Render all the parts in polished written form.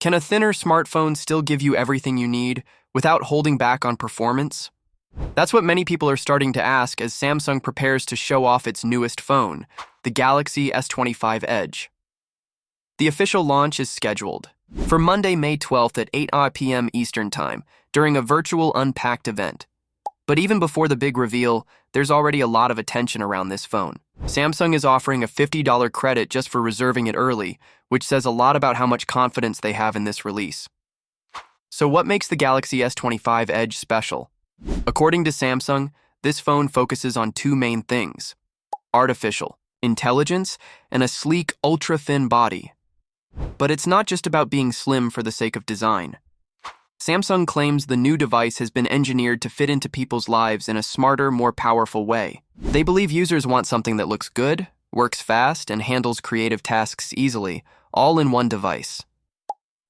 Can a thinner smartphone still give you everything you need without holding back on performance? That's what many people are starting to ask as Samsung prepares to show off its newest phone, the Galaxy S25 Edge. The official launch is scheduled for Monday, May 12th at 8 p.m. Eastern Time during a virtual Unpacked event. But even before the big reveal, there's already a lot of attention around this phone. Samsung is offering a $50 credit just for reserving it early, which says a lot about how much confidence they have in this release. So what makes the Galaxy S25 Edge special? According to Samsung, this phone focuses on two main things: artificial intelligence and a sleek, ultra-thin body. But it's not just about being slim for the sake of design. Samsung claims the new device has been engineered to fit into people's lives in a smarter, more powerful way. They believe users want something that looks good, works fast, and handles creative tasks easily, all in one device.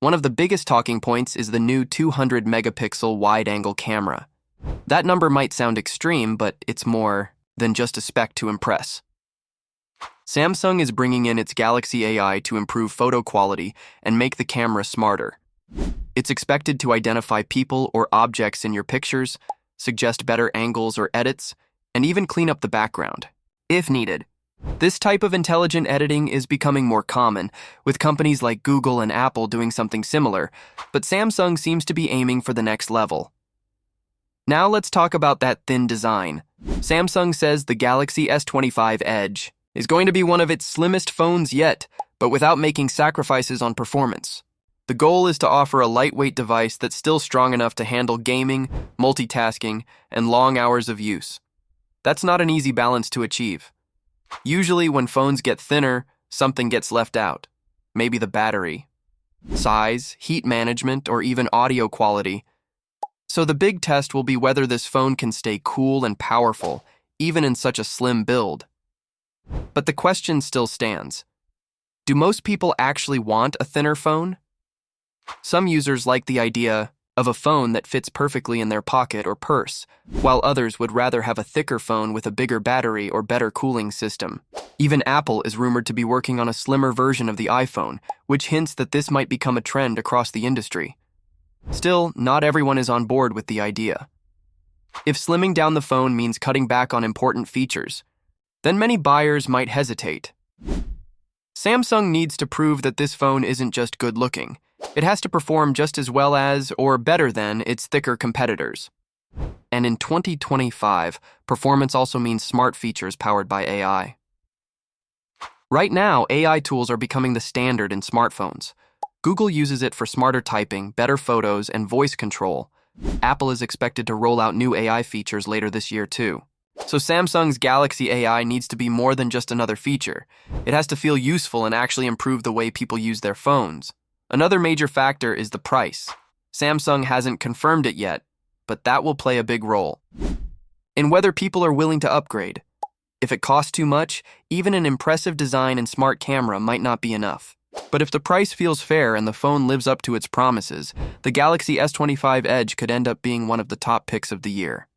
One of the biggest talking points is the new 200-megapixel wide-angle camera. That number might sound extreme, but it's more than just a spec to impress. Samsung is bringing in its Galaxy AI to improve photo quality and make the camera smarter. It's expected to identify people or objects in your pictures, suggest better angles or edits, and even clean up the background, if needed. This type of intelligent editing is becoming more common, with companies like Google and Apple doing something similar, but Samsung seems to be aiming for the next level. Now let's talk about that thin design. Samsung says the Galaxy S25 Edge is going to be one of its slimmest phones yet, but without making sacrifices on performance. The goal is to offer a lightweight device that's still strong enough to handle gaming, multitasking, and long hours of use. That's not an easy balance to achieve. Usually when phones get thinner, something gets left out. Maybe the battery, size, heat management, or even audio quality. So the big test will be whether this phone can stay cool and powerful, even in such a slim build. But the question still stands. Do most people actually want a thinner phone? Some users like the idea of a phone that fits perfectly in their pocket or purse, while others would rather have a thicker phone with a bigger battery or better cooling system. Even Apple is rumored to be working on a slimmer version of the iPhone, which hints that this might become a trend across the industry. Still, not everyone is on board with the idea. If slimming down the phone means cutting back on important features, then many buyers might hesitate. Samsung needs to prove that this phone isn't just good-looking. It has to perform just as well as, or better than, its thicker competitors. And in 2025, performance also means smart features powered by AI. Right now, AI tools are becoming the standard in smartphones. Google uses it for smarter typing, better photos, and voice control. Apple is expected to roll out new AI features later this year too. So Samsung's Galaxy AI needs to be more than just another feature. It has to feel useful and actually improve the way people use their phones. Another major factor is the price. Samsung hasn't confirmed it yet, but that will play a big role in whether people are willing to upgrade. If it costs too much, even an impressive design and smart camera might not be enough. But if the price feels fair and the phone lives up to its promises, the Galaxy S25 Edge could end up being one of the top picks of the year.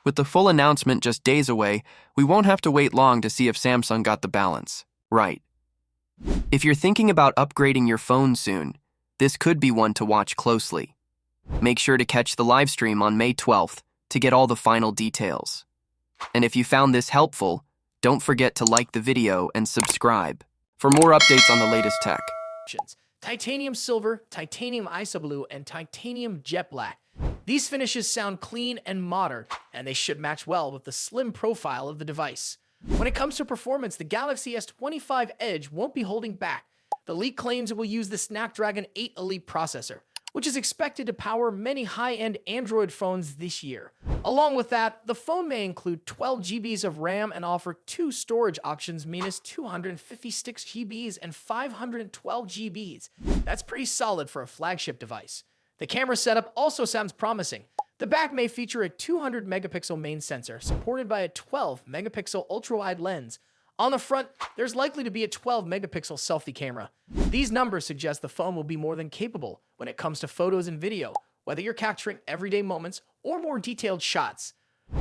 With the full announcement just days away, we won't have to wait long to see if Samsung got the balance right. If you're thinking about upgrading your phone soon, this could be one to watch closely. Make sure to catch the live stream on May 12th to get all the final details. And if you found this helpful, don't forget to like the video and subscribe for more updates on the latest tech. Titanium silver, titanium isoblue, and titanium jet black. These finishes sound clean and modern, and they should match well with the slim profile of the device. When it comes to performance, the Galaxy S25 Edge won't be holding back. The leak claims it will use the Snapdragon 8 Elite processor, which is expected to power many high-end Android phones this year. Along with that, the phone may include 12 GBs of RAM and offer two storage options, minus 256 GBs and 512 GBs. That's pretty solid for a flagship device. The camera setup also sounds promising. The back may feature a 200-megapixel main sensor, supported by a 12-megapixel ultra-wide lens. On the front, there's likely to be a 12-megapixel selfie camera. These numbers suggest the phone will be more than capable when it comes to photos and video, whether you're capturing everyday moments or more detailed shots.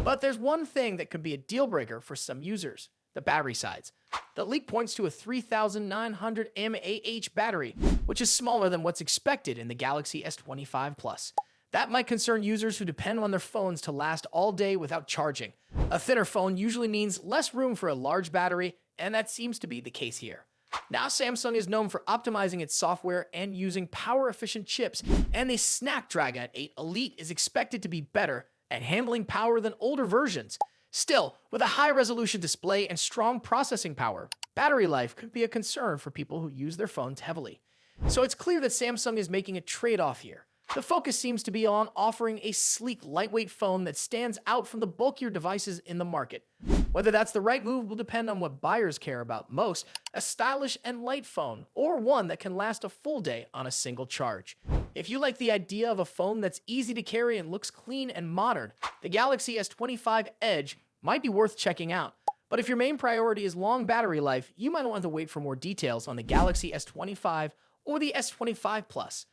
But there's one thing that could be a deal breaker for some users: the battery size. The leak points to a 3,900 mAh battery, which is smaller than what's expected in the Galaxy S25 Plus. That might concern users who depend on their phones to last all day without charging. A thinner phone usually means less room for a large battery, and that seems to be the case here. Now Samsung is known for optimizing its software and using power-efficient chips, and the Snapdragon 8 Elite is expected to be better at handling power than older versions. Still, with a high-resolution display and strong processing power, battery life could be a concern for people who use their phones heavily. So it's clear that Samsung is making a trade-off here. The focus seems to be on offering a sleek, lightweight phone that stands out from the bulkier devices in the market. Whether that's the right move will depend on what buyers care about most, a stylish and light phone, or one that can last a full day on a single charge. If you like the idea of a phone that's easy to carry and looks clean and modern, the Galaxy S25 Edge might be worth checking out. But if your main priority is long battery life, you might want to wait for more details on the Galaxy S25 or the S25 Plus.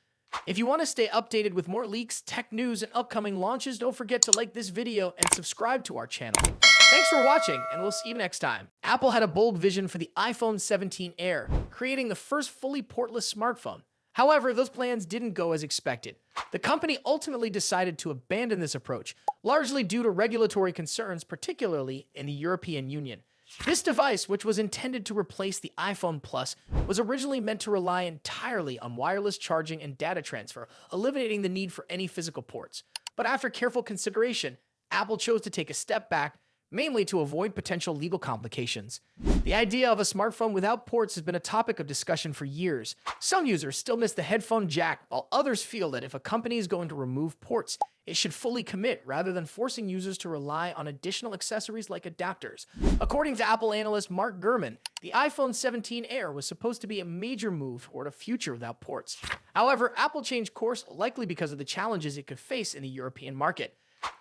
If you want to stay updated with more leaks, tech news, and upcoming launches, don't forget to like this video and subscribe to our channel. Thanks for watching, and we'll see you next time. Apple had a bold vision for the iPhone 17 Air, creating the first fully portless smartphone. However, those plans didn't go as expected. The company ultimately decided to abandon this approach, largely due to regulatory concerns, particularly in the European Union. This device, which was intended to replace the iPhone Plus, was originally meant to rely entirely on wireless charging and data transfer, eliminating the need for any physical ports. But after careful consideration, Apple chose to take a step back, mainly to avoid potential legal complications. The idea of a smartphone without ports has been a topic of discussion for years. Some users still miss the headphone jack, while others feel that if a company is going to remove ports, it should fully commit rather than forcing users to rely on additional accessories like adapters. According to Apple analyst Mark Gurman, the iPhone 17 Air was supposed to be a major move toward a future without ports. However, Apple changed course likely because of the challenges it could face in the European market.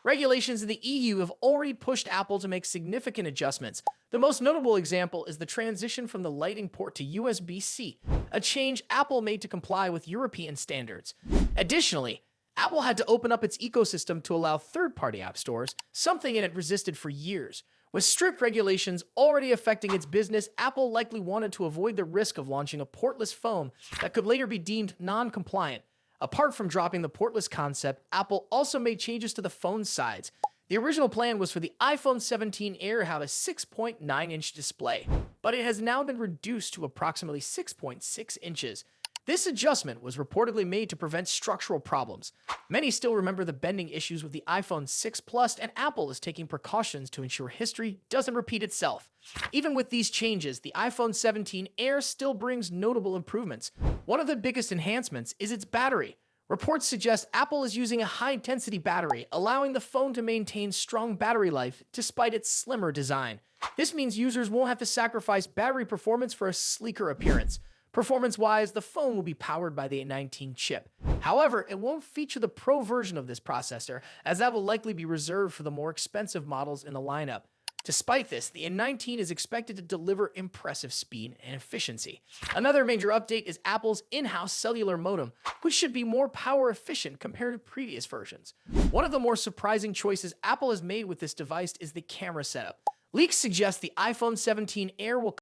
Regulations in the EU have already pushed Apple to make significant adjustments. The most notable example is the transition from the Lightning port to USB-C, a change Apple made to comply with European standards. Additionally, Apple had to open up its ecosystem to allow third-party app stores, something it had resisted for years. With strict regulations already affecting its business, Apple likely wanted to avoid the risk of launching a portless phone that could later be deemed non-compliant. Apart from dropping the portless concept, Apple also made changes to the phone's sides. The original plan was for the iPhone 17 Air to have a 6.9-inch display, but it has now been reduced to approximately 6.6 inches. This adjustment was reportedly made to prevent structural problems. Many still remember the bending issues with the iPhone 6 Plus, and Apple is taking precautions to ensure history doesn't repeat itself. Even with these changes, the iPhone 17 Air still brings notable improvements. One of the biggest enhancements is its battery. Reports suggest Apple is using a high-intensity battery, allowing the phone to maintain strong battery life despite its slimmer design. This means users won't have to sacrifice battery performance for a sleeker appearance. Performance-wise, the phone will be powered by the A19 chip. However, it won't feature the Pro version of this processor, as that will likely be reserved for the more expensive models in the lineup. Despite this, the A19 is expected to deliver impressive speed and efficiency. Another major update is Apple's in-house cellular modem, which should be more power efficient compared to previous versions. One of the more surprising choices Apple has made with this device is the camera setup. Leaks suggest the iPhone 17 Air will